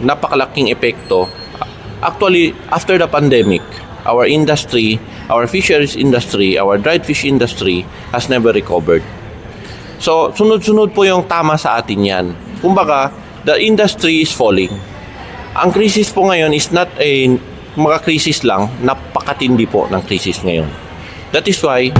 napakalaking epekto. Actually, after the pandemic, our industry, our fisheries industry, our dried fish industry has never recovered. So, sunod-sunod po yung tama sa atin yan. Kumbaga, the industry is falling. Ang krisis po ngayon is not a mga krisis lang, napakatindi po ng krisis ngayon. That is why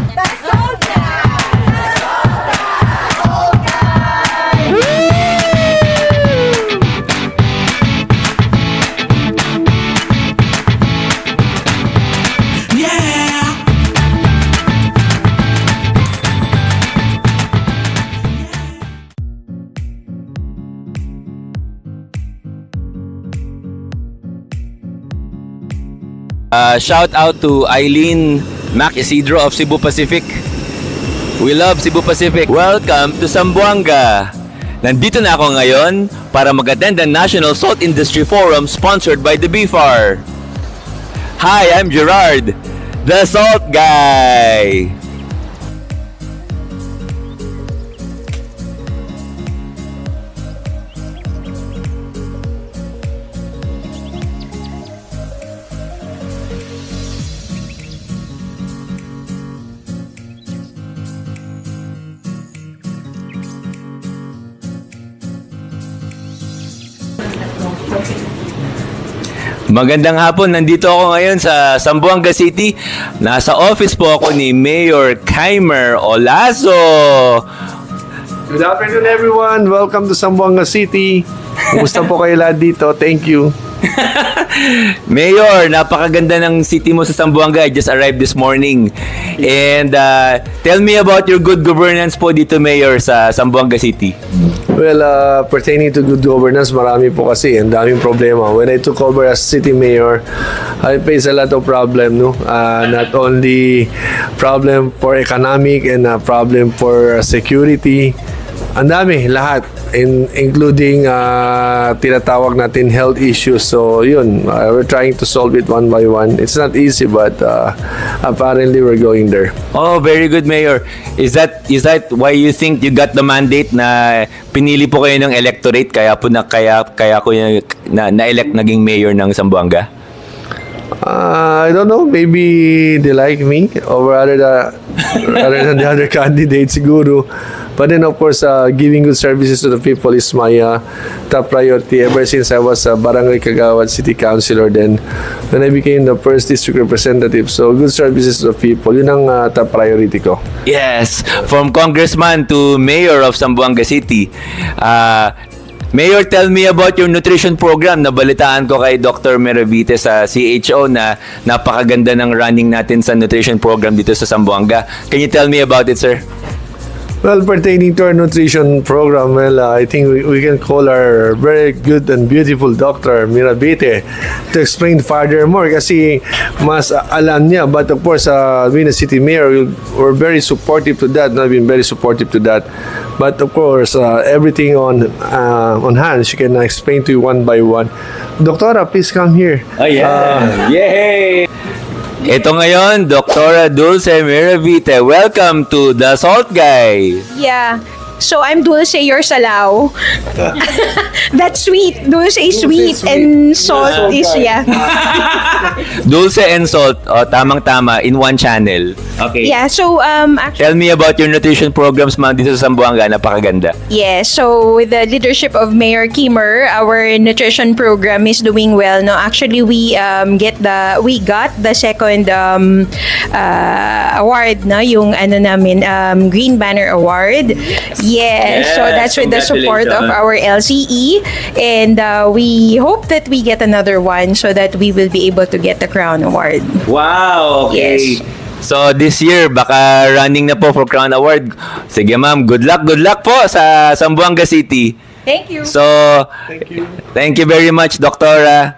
shout out to Eileen Mac Isidro of Cebu Pacific. We love Cebu Pacific. Welcome to Zamboanga. Nandito na ako ngayon para mag-attend ang National Salt Industry Forum sponsored by the BFAR. Hi, I'm Gerard, the Salt Guy. Magandang hapon, nandito ako ngayon sa Zamboanga City. Nasa office po ako ni Mayor Keimer Olazo. Good afternoon everyone, welcome to Zamboanga City. Kumusta po kayo lahat dito? Thank you. Mayor, napakaganda ng city mo sa Zamboanga. I just arrived this morning. And tell me about your good governance po dito, Mayor, sa Zamboanga City. Well, pertaining to good governance, marami po kasi, ang daming problema. When I took over as city mayor, I faced a lot of problem, no? Not only problem for economic and problem for security. Ang dami, lahat. Including tinatawag natin health issues. So, yun, we're trying to solve it one by one. It's not easy, but apparently we're going there. Oh, very good, Mayor. Is that why you think you got the mandate na pinili po kayo ng electorate kaya ko na-elect naging mayor ng Zamboanga? I don't know. Maybe they like me over other than the other candidates, siguro. But then, of course, giving good services to the people is my top priority ever since I was a Barangay Kagawad City Councilor. Then, when I became the first district representative, so good services to the people, yun ang top priority ko. Yes, from congressman to mayor of Zamboanga City. Mayor, tell me about your nutrition program. Nabalitaan ko kay Dr. Meravite sa CHO na napakaganda ng running natin sa nutrition program dito sa Zamboanga. Can you tell me about it, sir? Well, pertaining to our nutrition program, well, I think we can call our very good and beautiful Dr. Mirabite to explain further more kasi mas alam niya. But of course, being a city mayor, we're very supportive to that. I've been very supportive to that. But of course, everything on hand, she can explain to you one by one. Doctora, please come here. Oh, yeah. Yay! Ito ngayon, Dr. Dulce Meravite. Welcome to the Salt Guy. Yeah. So I'm Dulce, your Salao. That's sweet. Dulce is sweet and salt is, yeah. Dulce and salt, tamang-tama, in one channel. Okay. Yeah, so actually, Tell me about your nutrition programs man dito sa Zamboanga, napakaganda. yeah, so with the leadership of Mayor Keimer, our nutrition program is doing well. No, actually we got the second award, no, yung ano namin, Green Banner Award. Yes, so that's with the support of our LCE, and we hope that we get another one so that we will be able to get the Crown Award. Wow, okay. Yes. So this year, baka running na po for Crown Award. Sige ma'am, good luck po sa Zamboanga City. Thank you. So, thank you very much, Doktora.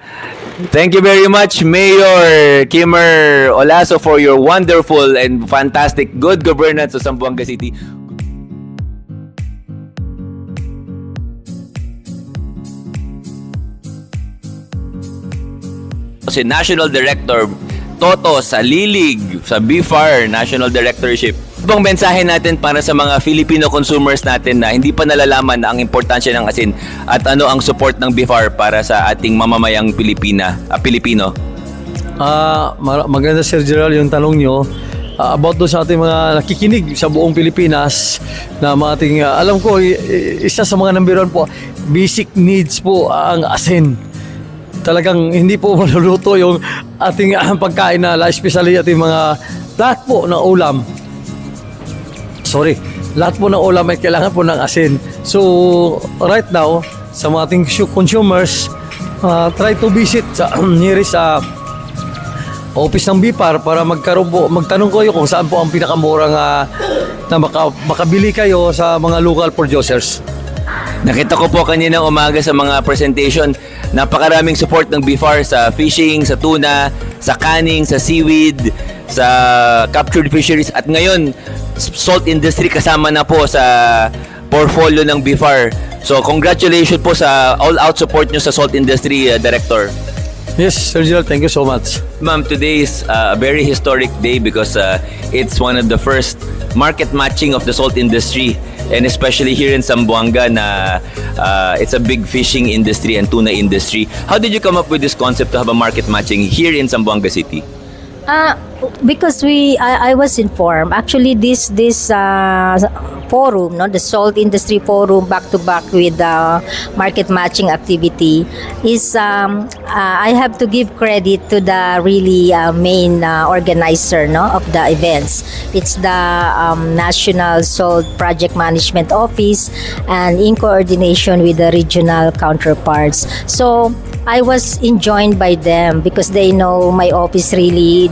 Thank you very much, Mayor Keimer Olazo, for your wonderful and fantastic good governance sa Zamboanga City. Si National Director Toto sa Lilig, sa BFAR National Directorship. Bang mensahe natin para sa mga Filipino consumers natin na hindi pa nalalaman ang importansya ng asin at ano ang support ng BIFAR para sa ating mamamayang Pilipino? Maganda Sir Gerald yung tanong nyo about doon sa ating mga nakikinig sa buong Pilipinas na mga ating, alam ko, isa sa mga number 1 po, basic needs po ang asin. Talagang hindi po maluluto yung ating pagkain na especially ating mga lahat po ng ulam. Lahat po ng ulam ay kailangan po ng asin. So, right now, sa mga ating consumers, try to visit sa nearest office ng BIPAR para magtanong kayo kung saan po ang pinakamurang na makabili kayo sa mga local producers. Nakita ko po kanina umaga sa mga presentation, napakaraming support ng BIFAR sa fishing, sa tuna, sa canning, sa seaweed, sa captured fisheries, at ngayon salt industry kasama na po sa portfolio ng BIFAR. So congratulations po sa all-out support nyo sa salt industry, Director. Yes, Sir Gerald, thank you so much. Ma'am, today is a very historic day because it's one of the first market matching of the salt industry, and especially here in Zamboanga na it's a big fishing industry and tuna industry. How did you come up with this concept to have a market matching here in Zamboanga City? Because I was informed. Actually, this forum, no, the salt industry forum, back to back with the market matching activity, is I have to give credit to the really main organizer, no, of the events. It's the National Salt Project Management Office, and in coordination with the regional counterparts. So I was enjoined by them because they know my office really,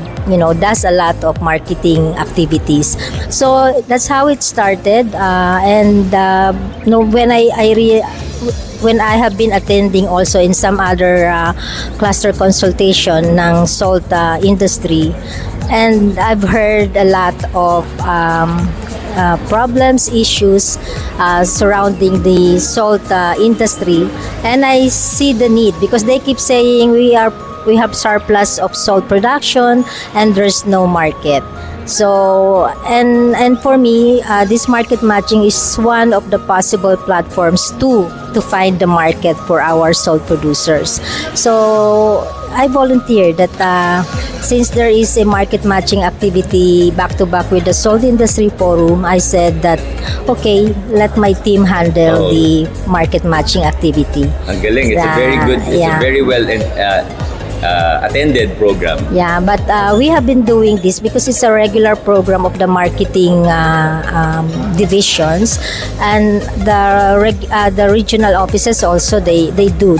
does a lot of marketing activities. So that's how it started. When I have been attending also in some other cluster consultation ng salt industry, and I've heard a lot of problems, issues surrounding the salt industry, and I see the need because they keep saying we have surplus of salt production and there's no market. So and for me, this market matching is one of the possible platforms to find the market for our salt producers. So I volunteered that since there is a market matching activity back to back with the Salt Industry Forum, I said that okay, let my team handle the market matching activity. Ang galing. It's a very good, it's a very well attended program. Yeah, but we have been doing this because it's a regular program of the marketing divisions, and the regional offices also they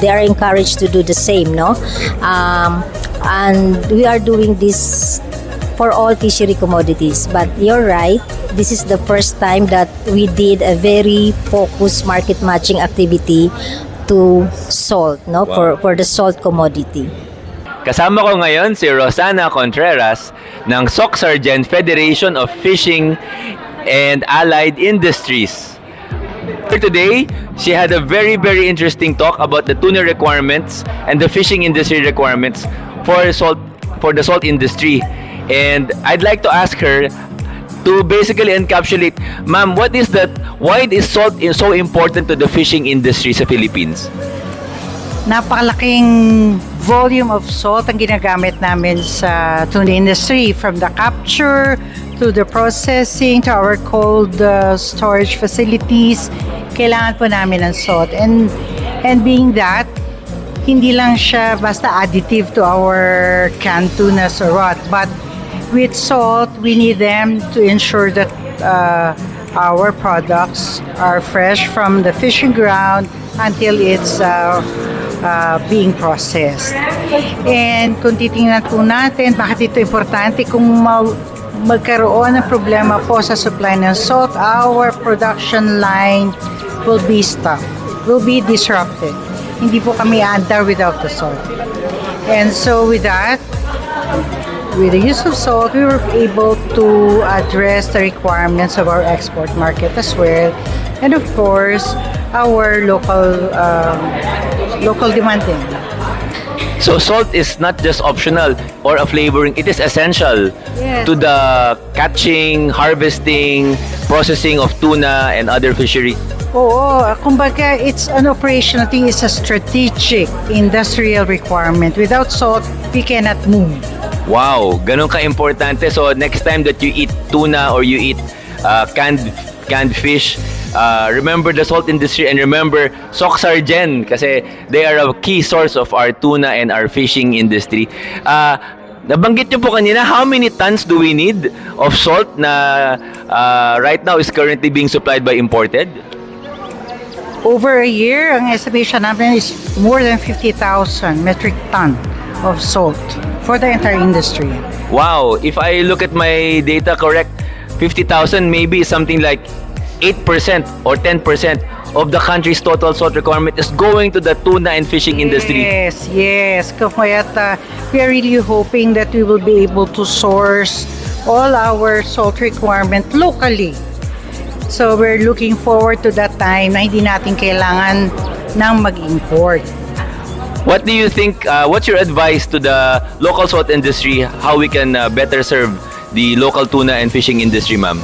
are encouraged to do the same, no, and we are doing this for all fishery commodities. But you're right, this is the first time that we did a very focused market matching activity to salt, no. Wow. For the salt commodity. Kasama ko ngayon si Rosana Contreras ng Soc Sargent Federation of Fishing and Allied Industries. Today, she had a very, very interesting talk about the tuna requirements and the fishing industry requirements for the salt industry. And I'd like to ask her to basically encapsulate, ma'am, why is salt so important to the fishing industry sa Philippines? Napakalaking volume of salt ang ginagamit namin sa tuna industry, from the capture to the processing to our cold storage facilities. Kailangan po namin ng salt, and being that hindi lang siya basta additive to our canned tunas or what, but with salt we need them to ensure that our products are fresh from the fishing ground until it's being processed. And kung titingnan po natin bakit ito importante, kung magkaroon ng problema po sa supply ng salt, our production line will be stopped, will be disrupted. Hindi po kami andar without the salt. And so with that, with the use of salt, we were able to address the requirements of our export market as well, and of course our local demand din. So salt is not just optional or a flavoring, it is essential Yes. to the catching, harvesting, processing of tuna and other fishery. Oo, kumbaga it's an operational thing, it's a strategic industrial requirement. Without salt, we cannot move. Wow, ganun ka-importante. So next time that you eat tuna or you eat canned fish, remember the salt industry and remember Soxargen kasi they are a key source of our tuna and our fishing industry. Nabanggit nyo po kanina, how many tons do we need of salt na right now is currently being supplied by imported? Over a year, ang estimation namin is more than 50,000 metric ton of salt for the entire industry. Wow, if I look at my data correct, 50,000 maybe is something like 8% or 10% of the country's total salt requirement is going to the tuna and fishing industry. Yes. Kaya we are really hoping that we will be able to source all our salt requirement locally. So we're looking forward to that time na hindi natin kailangan ng mag-import. What do you think, what's your advice to the local salt industry, how we can better serve the local tuna and fishing industry, ma'am?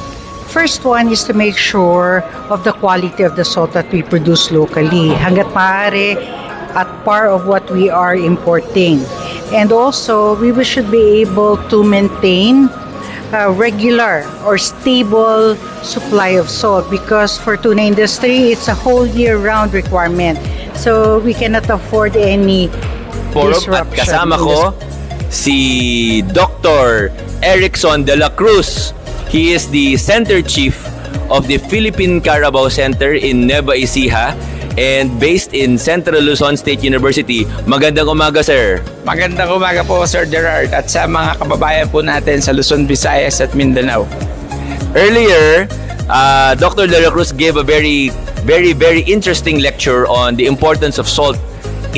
First one is to make sure of the quality of the salt that we produce locally. Hanggat maaari at par of what we are importing. And also, we should be able to maintain a regular or stable supply of salt because for tuna industry, it's a whole year-round requirement. So, we cannot afford any Forum at disruption. kasama ko si Dr. Erickson de la Cruz. He is the Center Chief of the Philippine Carabao Center in Nueva Ecija and based in Central Luzon State University. Magandang umaga, sir. Magandang umaga po, Sir Gerard, at sa mga kababayan po natin sa Luzon, Visayas at Mindanao. Earlier, Dr. De La Cruz gave a very interesting lecture on the importance of salt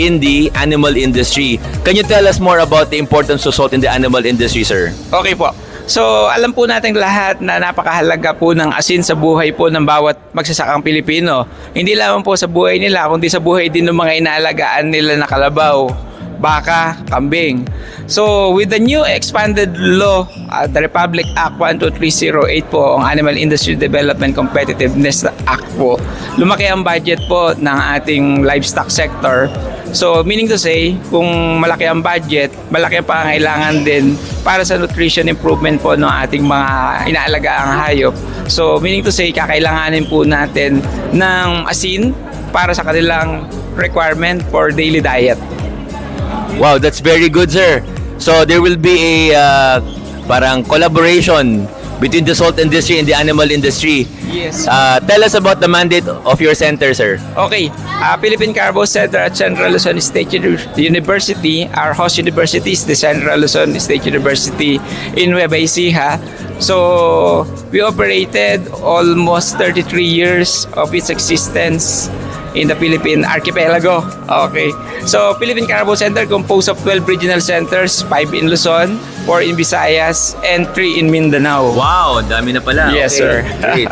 in the animal industry. Can you tell us more about the importance of salt in the animal industry, sir? Okay po. So, alam po natin lahat na napakahalaga po ng asin sa buhay po ng bawat magsasakang Pilipino. Hindi lamang po sa buhay nila, kundi sa buhay din ng mga inaalagaan nila na kalabaw, baka, kambing. So, with the new expanded law, the Republic Act 12308 po, ang Animal Industry Development Competitiveness Act po, lumaki ang budget po ng ating livestock sector. So, meaning to say, kung malaki ang budget, malaki ang pangangailangan din para sa nutrition improvement po ng ating mga inaalagaang hayop. So, meaning to say, kakailanganin po natin ng asin para sa kanilang requirement for daily diet. Wow, that's very good, sir. So there will be a parang collaboration between the salt industry and the animal industry. Yes. Tell us about the mandate of your center, sir. Okay, Philippine Carabao Center at Central Luzon State University, our host university is the Central Luzon State University in Nueva Ecija. So, we operated almost 33 years of its existence in the Philippine archipelago. Okay. So, Philippine Carabao Center composed of 12 regional centers, 5 in Luzon, 4 in Visayas, and 3 in Mindanao. Wow, dami na pala. Yes, Okay, sir. Great.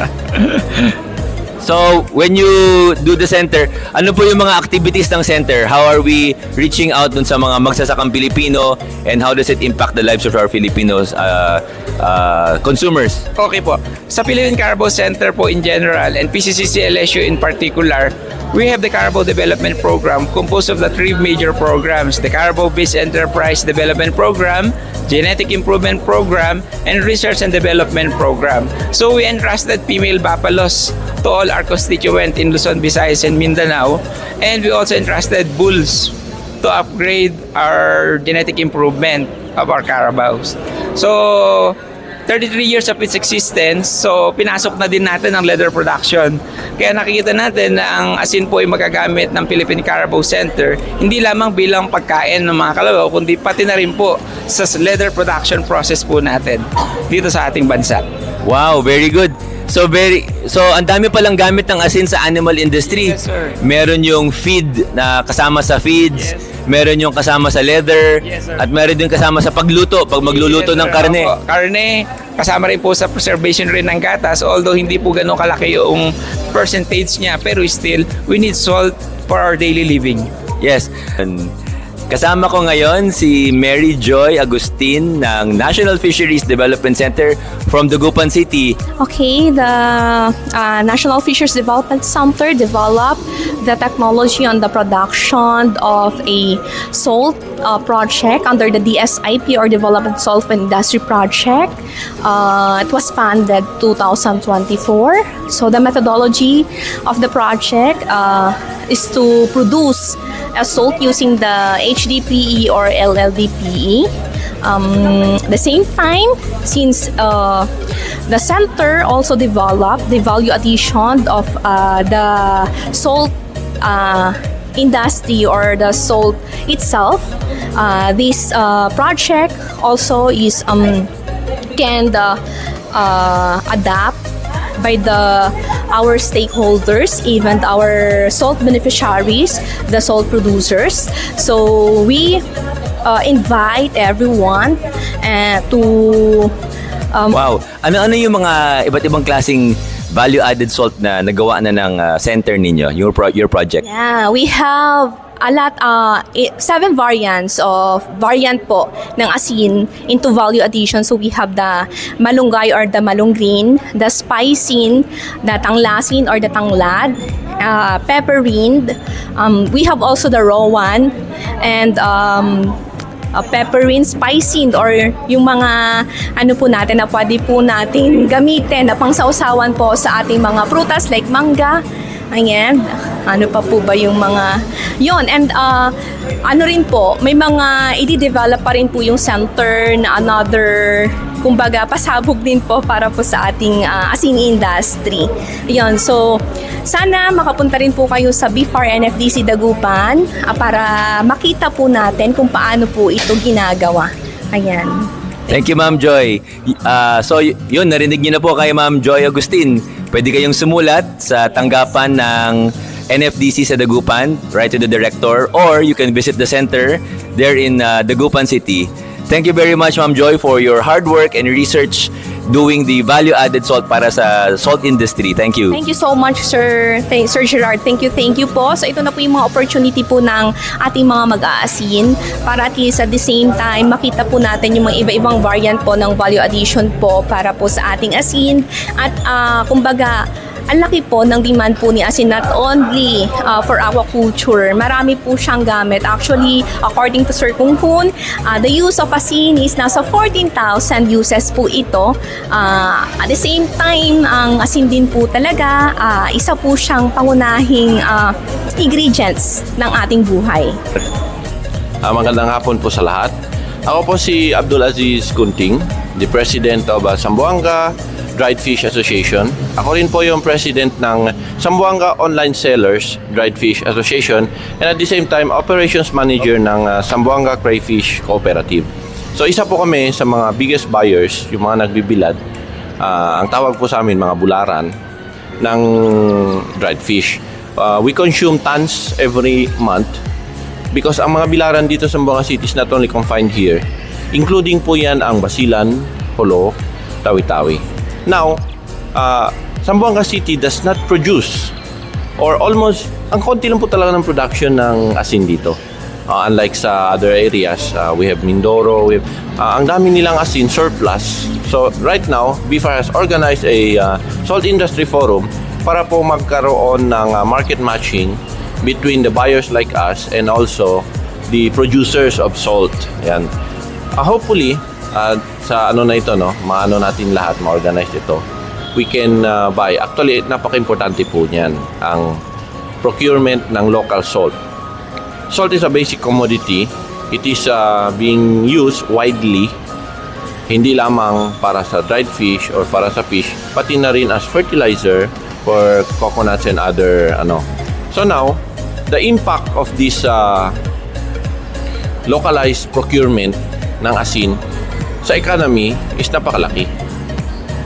So, when you do the center, ano po yung mga activities ng center? How are we reaching out dun sa mga magsasakang Pilipino and how does it impact the lives of our Filipinos consumers? Okay po. Sa Philippine Carabao Center po in general and PCCC LSU in particular, we have the Carabao Development Program composed of the 3 major programs: the Carabao Based Enterprise Development Program, Genetic Improvement Program, and Research and Development Program. So we entrusted female buffaloes to all our constituents in Luzon, Visayas, and Mindanao, and we also entrusted bulls to upgrade our genetic improvement of our carabaos. So 33 years of its existence, so pinasok na din natin ang leather production. Kaya nakikita natin na ang asin po ay magagamit ng Philippine Carabao Center hindi lamang bilang pagkain ng mga kalabaw, kundi pati na rin po sa leather production process po natin dito sa ating bansa. Wow, very good. So ang dami palang gamit ng asin sa animal industry. Yes, sir. Meron yung feed na kasama sa feeds, Yes. meron yung kasama sa leather, Yes, sir. at meron din kasama sa pagluto, pag magluluto Yes, ng sir. karne. Opo. Karne, kasama rin po sa preservation rin ng gatas, although hindi po ganun kalaki yung percentage niya, pero still, we need salt for our daily living. Yes. And Kasama ko ngayon si Mary Joy Agustin ng National Fisheries Development Center from Dagupan City. Okay, the National Fisheries Development Center developed the technology on the production of a salt project under the DSIP or Development Salt Industry Project. It was funded 2024. So the methodology of the project is to produce a salt using the HDPE or LLDPE. The same time, since the center also developed the value addition of the salt industry or the salt itself, this project also is can adapt by our stakeholders, even our salt beneficiaries, the salt producers. So we invite everyone to Wow. Ano-ano yung mga iba't ibang klaseng value-added salt na nagawa na ng center ninyo, your project? Yeah, we have a lot, 7 variant po ng asin into value addition. So we have the malunggay or the malunggrin, the spicing, the tanglasin or the tanglad, pepperine. We have also the raw one, and pepperine spicing or yung mga ano po natin na pwede po natin gamitin na pangsausawan po sa ating mga prutas like mangga. Ayan, ano pa po ba yung mga yon, and ano rin po, may mga i-develop pa rin po yung center na another, kumbaga pasabog din po para po sa ating asin industry. Yon, so sana makapunta rin po kayo sa BFAR NFDC Dagupan para makita po natin kung paano po ito ginagawa. Ayan. Thank you, Ma'am Joy. So, yun, narinig niyo na po kay Ma'am Joy Agustin. Pwede kayong sumulat sa tanggapan ng NFDC sa Dagupan, right to the director, or you can visit the center there in Dagupan City. Thank you very much, Ma'am Joy, for your hard work and research doing the value-added salt para sa salt industry. Thank you. Thank you so much, Sir Gerard. Thank you po. So ito na po yung mga opportunity po ng ating mga mag-aasin para at least at the same time makita po natin yung mga iba-ibang variant po ng value addition po para po sa ating asin. At kumbaga, ang laki po ng demand po ni asin not only for aquaculture. Marami po siyang gamit. Actually, according to Sir Kung Hun, the use of asin is nasa 14,000 uses po ito. At the same time, ang asin din po talaga, isa po siyang pangunahing ingredients ng ating buhay. Magandang hapon po sa lahat. Ako po si Abdul Aziz Kunting, the President of Zamboanga Dried Fish Association. Ako rin po yung President ng Zamboanga Online Sellers Dried Fish Association, and at the same time, Operations Manager ng Zamboanga Crayfish Cooperative. So isa po kami sa mga biggest buyers, yung mga nagbibilad. Ang tawag po sa amin, mga bularan, ng dried fish. We consume tons every month because ang mga bilaran dito sa Zamboanga City is not only confined here, including po yan ang Basilan, Holo, Tawi-Tawi. Now, Zamboanga City does not produce or almost, ang konti lang po talaga ng production ng asin dito. Unlike sa other areas, we have Mindoro, ang dami nilang asin, surplus. So right now, BFAR has organized a salt industry forum para po magkaroon ng market matching between the buyers like us and also the producers of salt. Yan. Hopefully, sa ano na ito, no, maano natin lahat, ma-organize ito. We can buy. Actually, napaka-importante po niyan, ang procurement ng local salt. Salt is a basic commodity. It is being used widely, hindi lamang para sa dried fish or para sa fish, pati na rin as fertilizer for coconuts and other ano. So now, the impact of this localized procurement ng asin sa economy is napakalaki.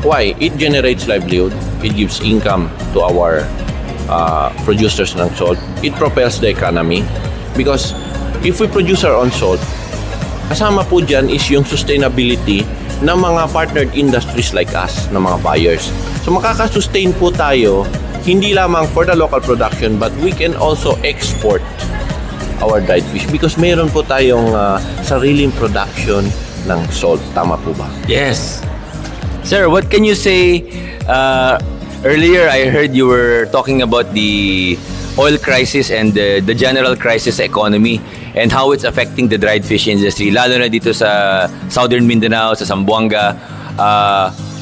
Why? It generates livelihood. It gives income to our producers ng salt. It propels the economy. Because if we produce our own salt, kasama po dyan is yung sustainability ng mga partnered industries like us, ng mga buyers. So makakasustain po tayo, hindi lamang for the local production, but we can also export our dried fish because meron po tayong sariling production ng salt. Tama po ba? Yes. Sir, what can you say? Earlier, I heard you were talking about the oil crisis and the general crisis sa economy and how it's affecting the dried fish industry, lalo na dito sa Southern Mindanao, sa Zamboanga.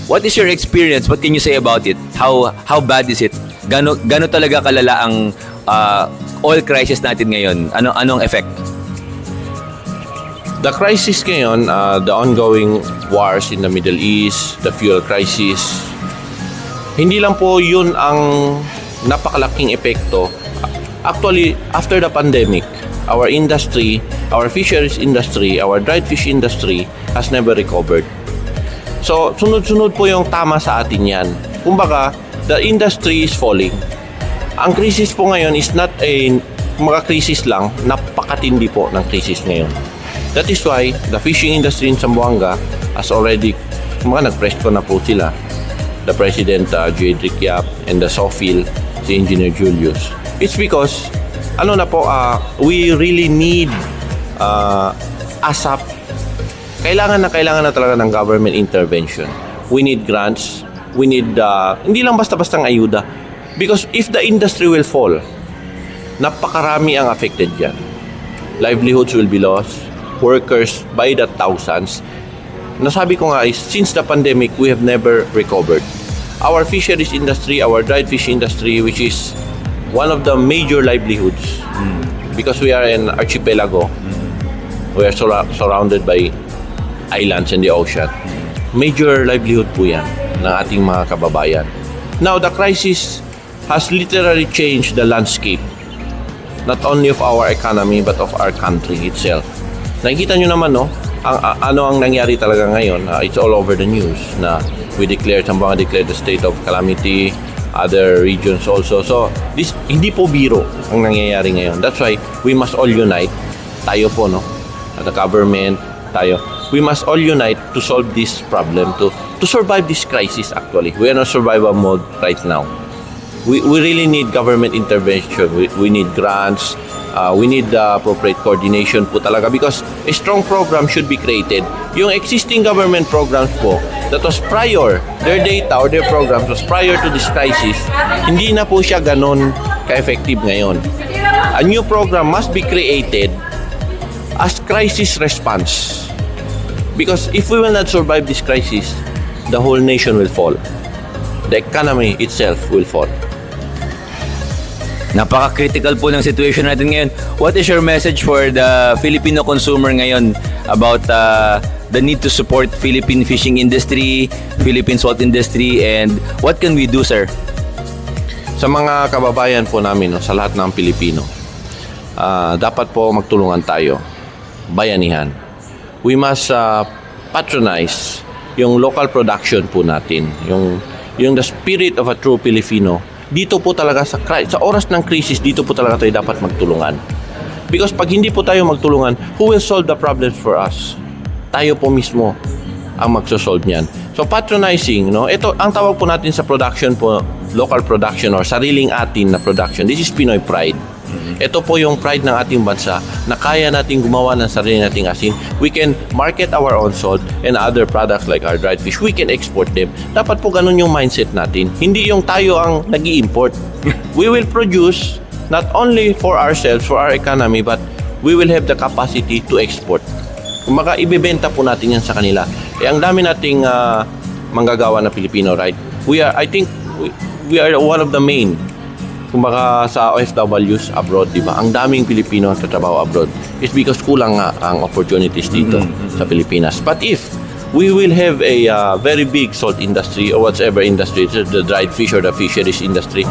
What is your experience? What can you say about it? How bad is it? Gano talaga kalala ang oil crisis natin ngayon? Anong effect? The crisis ngayon, the ongoing wars in the Middle East, the fuel crisis, hindi lang po yun ang napakalaking epekto. Actually, after the pandemic, our industry, our fisheries industry, our dried fish industry has never recovered. So, sunod-sunod po yung tama sa atin yan. Kumbaga, the industry is falling. Ang crisis po ngayon is not a mga crisis lang, napakatindi po ng crisis ngayon. That is why the fishing industry in Zamboanga has already, nag-press ko na po sila. The President, Jedrick Yap, and the SOFIL, si Engineer Julius. It's because, we really need ASAP. Kailangan na talaga ng government intervention. We need grants. We need, hindi lang basta-bastang ayuda. Because if the industry will fall, napakarami ang affected dyan. Livelihoods will be lost. Workers by the thousands. Nasabi ko nga is, since the pandemic, we have never recovered. Our fisheries industry, our dried fish industry, which is one of the major livelihoods, because we are an archipelago, we are surrounded by islands in the ocean. Major livelihood po yan ng ating mga kababayan. Now, the crisis has literally changed the landscape, not only of our economy, but of our country itself. Nakikita nyo naman, ano ang nangyari talaga ngayon. It's all over the news na Zamboanga declared the state of calamity, other regions also. So, this hindi po biro ang nangyayari ngayon. That's why we must all unite. Tayo po, the government, tayo. We must all unite to solve this problem, to survive this crisis actually. We are in a survival mode right now. We really need government intervention. We need grants. We need the appropriate coordination po talaga because a strong program should be created. Yung existing government programs po that was prior, their data or their programs was prior to this crisis, hindi na po siya ganon ka-effective ngayon. A new program must be created as crisis response. Because if we will not survive this crisis, the whole nation will fall. The economy itself will fall. Napaka-critical po ng situation natin ngayon. What is your message for the Filipino consumer ngayon about the need to support Philippine fishing industry, Philippine salt industry, and what can we do, sir? Sa mga kababayan po namin, sa lahat ng Pilipino, dapat po magtulungan tayo, bayanihan. We must patronize yung local production po natin, yung the spirit of a true Filipino. Dito po talaga sa oras ng crisis, dito po talaga tayo dapat magtulungan. Because pag hindi po tayo magtulungan, who will solve the problems for us? Tayo po mismo ang magsosolve niyan. So patronizing, ito ang tawag po natin sa production po, local production or sariling atin na production. This is Pinoy pride. Ito po yung pride ng ating bansa na kaya nating gumawa ng sarili nating asin. We can market our own salt and other products like our dried fish. We can export them. Dapat po ganun yung mindset natin. Hindi yung tayo ang nag-i-import. We will produce not only for ourselves, for our economy, but we will have the capacity to export. Kung ibebenta po natin yan sa kanila. Ang dami nating manggagawa na Pilipino, right? I think we are one of the main. Kumbaga sa OFWs abroad, di ba? Ang daming Pilipino ang tatrabaho abroad. It's because kulang nga ang opportunities dito sa Pilipinas. But if we will have a very big salt industry or whatever industry, the dried fish or the fisheries industry,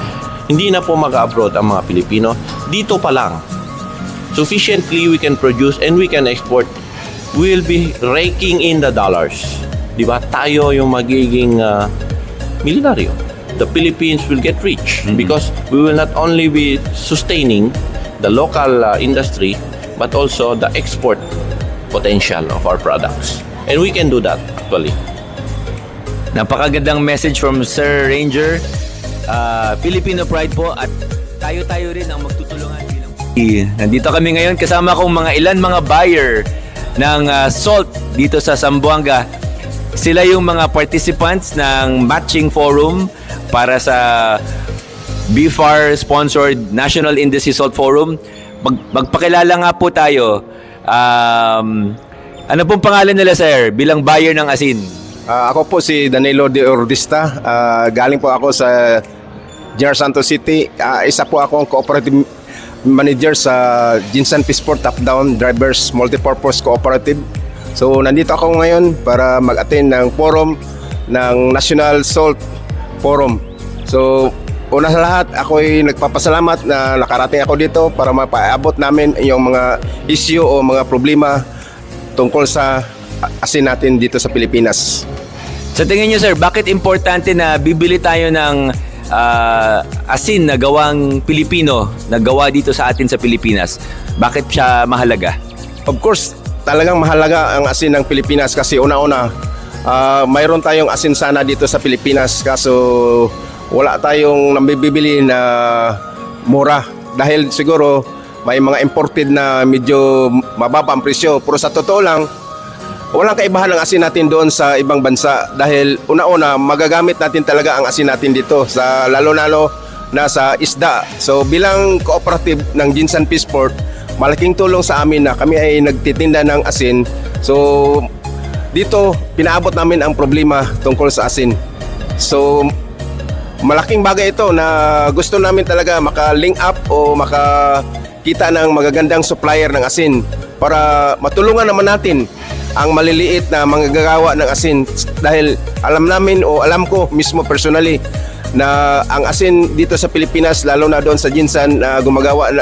hindi na po mag-abroad ang mga Pilipino. Dito pa lang, sufficiently we can produce and we can export. We will be raking in the dollars. Di ba? Tayo yung magiging milyonaryo. The Philippines will get rich because we will not only be sustaining the local industry but also the export potential of our products. And we can do that actually. Napakagandang message from Sir Ranger. Filipino pride po at tayo-tayo rin ang magtutulungan bilang Nandito kami ngayon kasama kong mga buyer ng salt dito sa Zamboanga. Sila yung mga participants ng matching forum para sa BFAR sponsored National Industry Salt Forum. Magpakilala nga po tayo. Ano pong pangalan nila, sir, bilang buyer ng asin? Ako po si Danilo de Ordista. Galing po ako sa General Santos City. Isa po akong cooperative manager sa Jinsan Peaceport Top-Down Drivers Multipurpose Cooperative. So nandito ako ngayon para mag-attend ng forum ng National Salt Forum. So una sa lahat, ako'y nagpapasalamat na nakarating ako dito para mapaabot namin yung mga issue o mga problema tungkol sa asin natin dito sa Pilipinas. Sa tingin nyo, sir, bakit importante na bibili tayo ng asin na gawang Pilipino, na gawa dito sa atin sa Pilipinas? Bakit siya mahalaga? Of course, talagang mahalaga ang asin ng Pilipinas kasi una-una, mayroon tayong asin sana dito sa Pilipinas kaso wala tayong nabibili na mura dahil siguro may mga imported na medyo mababa ang presyo. Pero sa totoo lang, walang kaibahan ng asin natin doon sa ibang bansa dahil una-una magagamit natin talaga ang asin natin dito sa lalo-lalo na sa isda. So bilang cooperative ng Jinsan Peaceport, malaking tulong sa amin na kami ay nagtitinda ng asin. So dito pinaabot namin ang problema tungkol sa asin. So malaking bagay ito na gusto namin talaga maka-link up o makakita ng magagandang supplier ng asin para matulungan naman natin ang maliliit na manggagawa ng asin dahil alam namin o alam ko mismo personally na ang asin dito sa Pilipinas lalo na doon sa Jinsan na gumagawa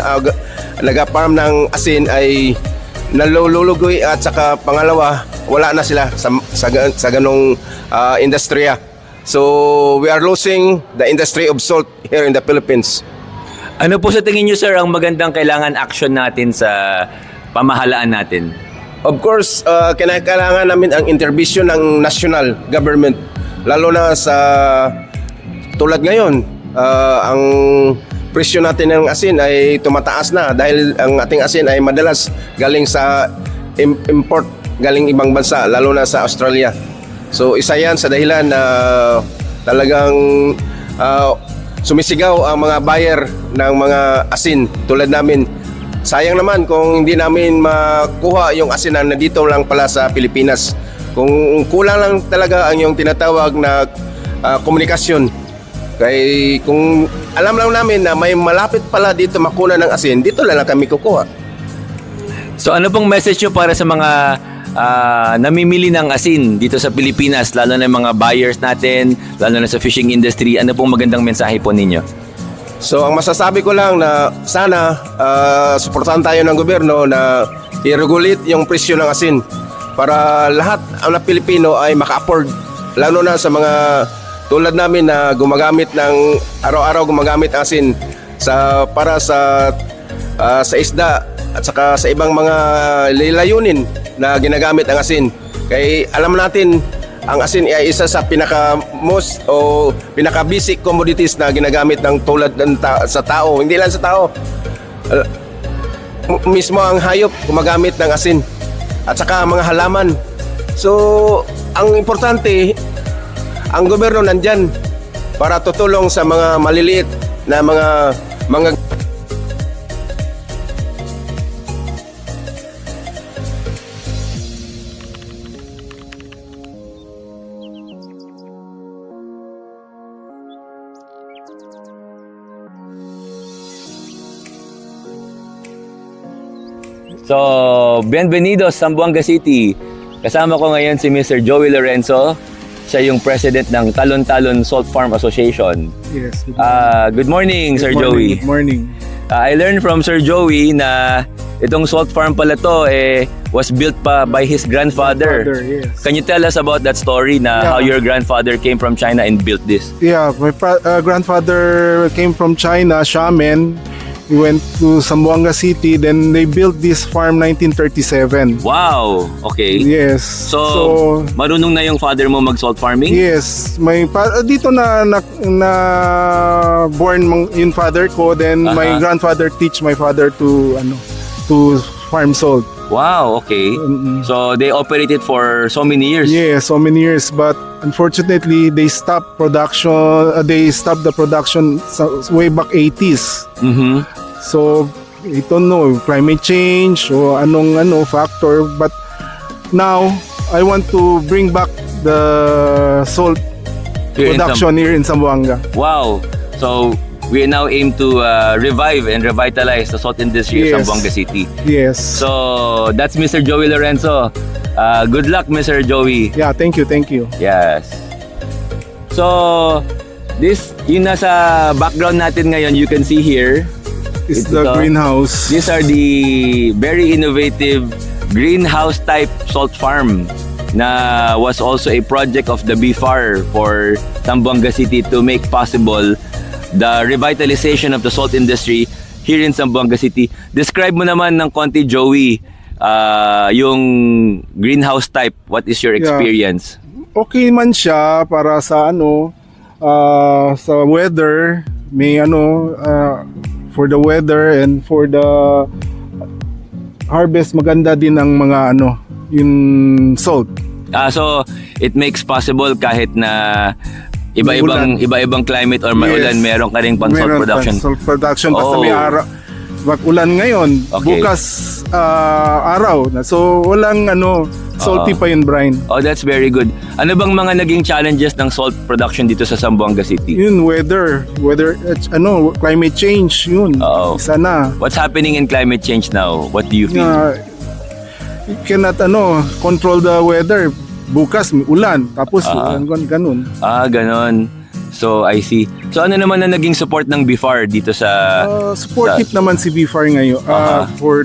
nag-farm ng asin ay nalulugoy at saka pangalawa wala na sila sa ganong industriya. So we are losing the industry of salt here in the Philippines. Ano po sa tingin nyo, sir, ang magandang kailangan action natin sa pamahalaan natin? Of course, kailangan namin ang intervention ng national government. Lalo na sa tulad ngayon, ang presyo natin ng asin ay tumataas na dahil ang ating asin ay madalas galing sa import, galing ibang bansa, lalo na sa Australia. So isa yan sa dahilan na talagang sumisigaw ang mga buyer ng mga asin tulad namin. Sayang naman kung hindi namin makuha yung asinan na dito lang pala sa Pilipinas. Kung kulang lang talaga ang yung tinatawag na komunikasyon. Kung alam lang namin na may malapit pala dito makuna ng asin, dito lang kami kukuha. So ano pong message nyo para sa mga namimili ng asin dito sa Pilipinas, lalo na mga buyers natin, lalo na sa fishing industry? Ano pong magandang mensahe po ninyo? So ang masasabi ko lang na sana suportahan tayo ng gobyerno na i-regulate yung presyo ng asin para lahat ang Pilipino ay maka-afford, lalo na sa mga tulad namin na gumagamit ng araw-araw gumagamit ng asin para sa isda at saka sa ibang mga layunin na ginagamit ang asin. Kaya alam natin ang asin ay isa sa pinaka-most o pinaka-basic commodities na ginagamit ng tulad sa tao. Hindi lang sa tao. Mismo ang hayop gumagamit ng asin. At saka mga halaman. So, ang importante, ang gobyerno nandyan para tutulong sa mga maliliit na mga So, bienvenidos Zamboanga City. Kasama ko ngayon si Mr. Joey Lorenzo. Siya yung president ng Talon-Talon Salt Farm Association. Yes. Good morning, Sir Joey. Good morning. I learned from Sir Joey na itong salt farm pala to was built pa by his grandfather. Yes. Can you tell us about that story na how your grandfather came from China and built this? Yeah, my grandfather came from China, shaman, We went to Zamboanga City, then they built this farm 1937. Wow, okay. Yes. So, marunong na yung father mo mag-salt farming? Yes, dito na born yung father ko, then my grandfather teach my father to farm salt. Wow, okay. So, they operated for so many years? Yeah, so many years, but unfortunately they stopped production. They stopped the production way back 80s. So, I don't know, climate change o anong factor, but now I want to bring back the salt production here in Zamboanga. Wow. So, we now aim to revive and revitalize the salt industry of Zamboanga City. Yes. So, that's Mr. Joey Lorenzo. Good luck, Mr. Joey. Yeah, thank you. Yes. So, yung nasa background natin ngayon, you can see here, It's the greenhouse. These are the very innovative greenhouse type salt farm na was also a project of the BFAR for Zamboanga City to make possible the revitalization of the salt industry here in Zamboanga City. Describe mo naman ng konti, Joey, yung greenhouse type. What is your experience? Okay man siya para sa sa weather, may for the weather and for the harvest, maganda din ang mga yung salt. So it makes possible kahit na iba-ibang climate or maulan, meron ka ring pang salt production. Salt production basta may araw. Ulan ngayon, bukas araw na. So walang salty pa yung brine. Oh, that's very good. Ano bang mga naging challenges ng salt production dito sa Zamboanga City? Yun, weather, climate change, yun. Isa na. What's happening in climate change now? What do you feel? You cannot control the weather. Bukas may ulan, tapos ganun. Ganon. So, I see. So, ano naman na naging support ng BFAR dito sa... supportive naman si BFAR ngayon. For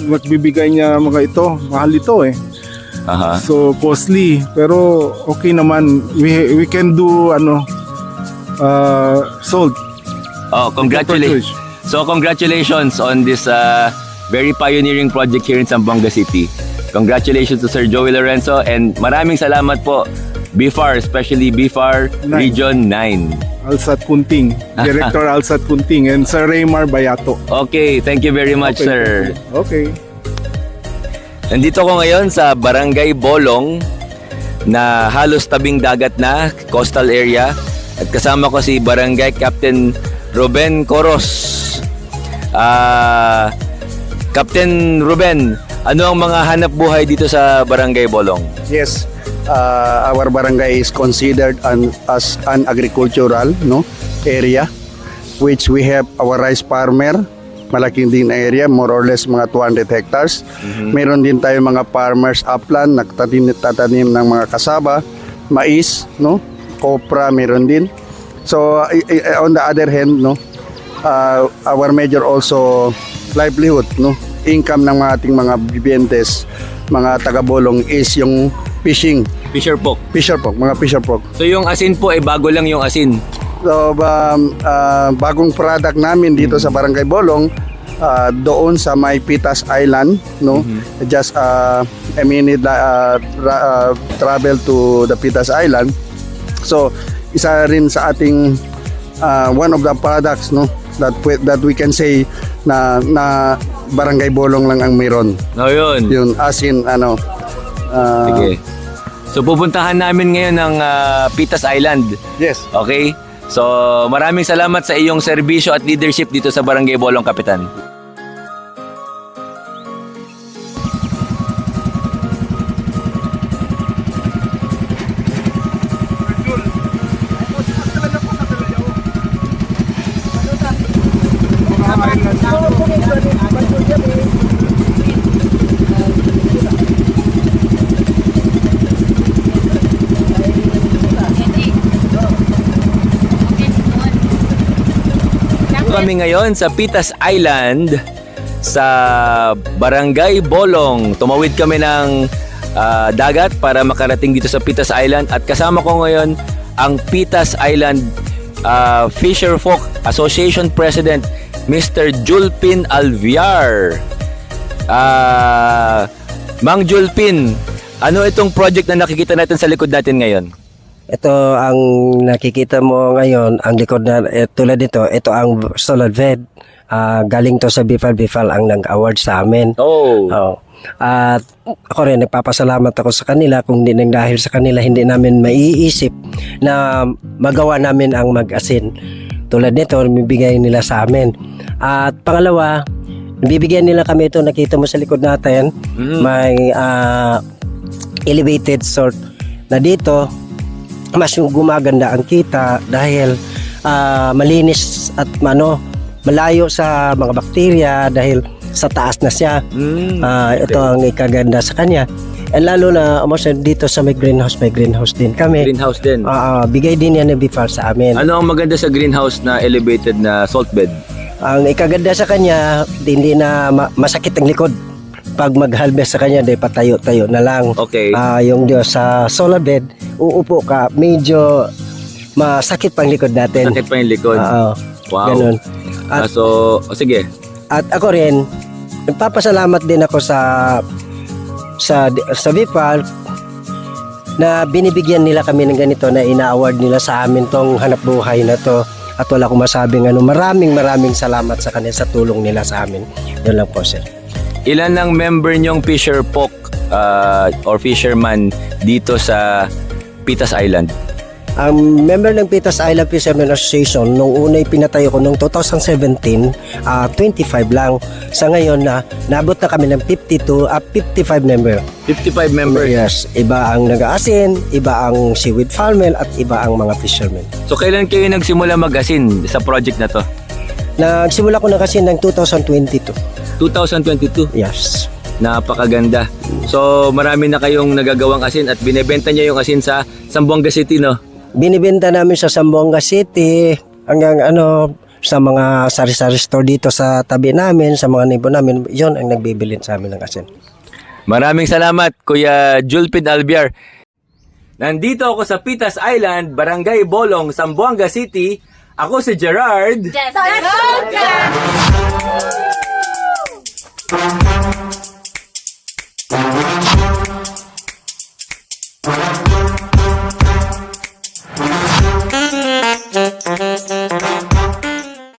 magbibigay niya mga ito. Mahal ito eh. So, costly. Pero okay naman. We can do salt. Congratulations. So, congratulations on this very pioneering project here in Zamboanga City. Congratulations to Sir Joey Lorenzo and maraming salamat po BFAR, especially BFAR Region 9. Alsat Kunting, Director Alsat Kunting, and Sir Raymar Bayato. Okay, thank you very much, sir. Okay. Nandito ko ngayon sa Barangay Bolong na halos tabing dagat na, coastal area. At kasama ko si Barangay Captain Ruben Coros. Captain Ruben, ano ang mga hanap buhay dito sa Barangay Bolong? Yes. Our barangay is considered as an agricultural area, which we have our rice farmer, malaking din na area, more or less mga 200 hectares. Meron din tayo mga farmers upland, nagtatanim ng mga kasaba, mais, copra meron din. So on the other hand, our major also livelihood, income ng ating mga bibiyentes, mga taga-Bolong is yung fishing. Fisher pork. Mga fisher pork. So yung asin po ay bago lang yung asin. So bagong product namin dito sa Barangay Bolong, doon sa may Pitas Island, just a minute travel to the Pitas Island. So isa rin sa ating one of the products that we can say na Barangay Bolong lang ang meron. Yun. Yun asin Sige. So pupuntahan namin ngayon ng Pitas Island. Yes. Okay? So maraming salamat sa iyong serbisyo at leadership dito sa Barangay Bolong, Kapitan. Kami ngayon sa Pitas Island sa Barangay Bolong. Tumawid kami ng dagat para makarating dito sa Pitas Island at kasama ko ngayon ang Pitas Island Fisher Folk Association President Mr. Julpin Alviar. Mang Julpin, ano itong project na nakikita natin sa likod natin ngayon? Ito ang nakikita mo ngayon, ang likod na tulad nito, ito ang solar bed. Galing to sa Bifal ang nag-award sa amin. At ako rin, nagpapasalamat ako sa kanila. Kung hindi nang dahil sa kanila, hindi namin maiisip na magawa namin ang mag-asin. Tulad nito, bibigay nila sa amin. At pangalawa, bibigyan nila kami ito, nakita mo sa likod natin, may elevated sort na dito, mas gumaganda ang kita dahil malinis at malayo sa mga bakterya dahil sa taas na siya. Ito ang ikaganda sa kanya. Lalo na dito sa may greenhouse din kami. Greenhouse din? Bigay din yan ng Bifal sa amin. Ano ang maganda sa greenhouse na elevated na salt bed? Ang ikaganda sa kanya, hindi na masakit ang likod. Pag mag-harvest sa kanya, patayo-tayo na lang. Okay. Yung sa solar bed, uupo ka, medyo masakit pang likod natin. Sakit pa yung likod. Wow. Ganun. Sige. At ako rin, nagpapasalamat din ako sa Bifal na binibigyan nila kami ng ganito na ina-award nila sa amin tong hanap buhay na to. At wala akong masabing maraming salamat sa kanila sa tulong nila sa amin. Yun lang po, sir. Ilan ang member nyong fisher folk or fisherman dito sa Pitas Island? Ang member ng Pitas Island Fishermen Association, nung una'y pinatayo ko noong 2017, 25 lang. Sa ngayon nabot na kami ng 55 member. 55 members? Yes. Iba ang nag-aasin, iba ang seaweed farmer, at iba ang mga fishermen. So kailan kayo nagsimula mag-asin sa project na to? Nagsimula ko na kasi ng 2022. 2022? Yes. Napakaganda. So marami na kayong nagagawang asin at binebenta niyo yung asin sa Zamboanga City, no? Binibenta namin sa Zamboanga City hanggang sa mga sari-sari store dito sa tabi namin, sa mga nibo namin. Yon ang nagbibilin sa amin ng asin. Maraming salamat, Kuya Julpin Alviar. Nandito ako sa Pitas Island, Barangay Bolong, Zamboanga City. Ako si Gerard. Yes.